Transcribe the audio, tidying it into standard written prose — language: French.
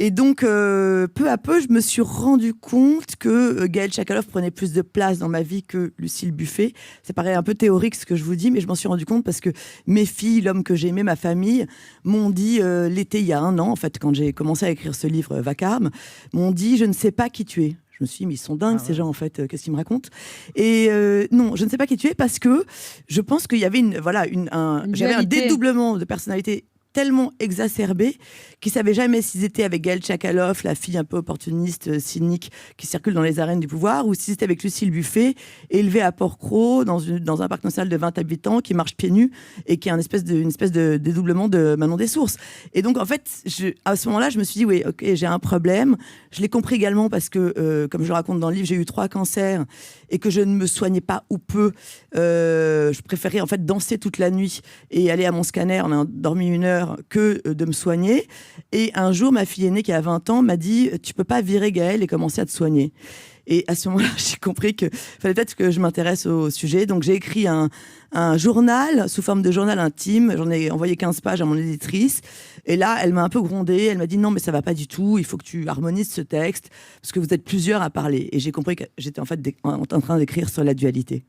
Et donc, peu à peu, je me suis rendu compte que Gaël Chakalov prenait plus de place dans ma vie que Lucille Buffet. Ça paraît un peu théorique ce que je vous dis, mais je m'en suis rendu compte parce que mes filles, l'homme que j'aimais, ma famille, m'ont dit l'été, il y a 1 an, en fait, quand j'ai commencé à écrire ce livre Vacarme, m'ont dit « Je ne sais pas qui tu es ». Je me suis dit, mais ils sont dingues, ces gens, en fait, qu'est-ce qu'ils me racontent? Et non, je ne sais pas qui tu es parce que je pense qu'il y avait j'avais un dédoublement de personnalité tellement exacerbé qu'ils ne savaient jamais s'ils étaient avec Gaël Chakalov, la fille un peu opportuniste, cynique, qui circule dans les arènes du pouvoir, ou s'ils étaient avec Lucille Buffet, élevée à Port-Cros, dans un parc national de 20 habitants, qui marche pieds nus et qui est une espèce de dédoublement de Manon des Sources. Et donc, en fait, à ce moment-là, je me suis dit, oui, ok, j'ai un problème. Je l'ai compris également parce que, comme je le raconte dans le livre, j'ai eu 3 cancers et que je ne me soignais pas ou peu. Je préférais en fait danser toute la nuit et aller à mon scanner, on a dormi 1 heure, que de me soigner. Et un jour, ma fille aînée qui a 20 ans m'a dit « Tu peux pas virer Gaël et commencer à te soigner ». Et à ce moment-là, j'ai compris qu'il fallait peut-être que je m'intéresse au sujet. Donc j'ai écrit un journal, sous forme de journal intime. J'en ai envoyé 15 pages à mon éditrice. Et là, elle m'a un peu grondée. Elle m'a dit « Non, mais ça va pas du tout. Il faut que tu harmonises ce texte parce que vous êtes plusieurs à parler ». Et j'ai compris que j'étais en fait en train d'écrire sur la dualité.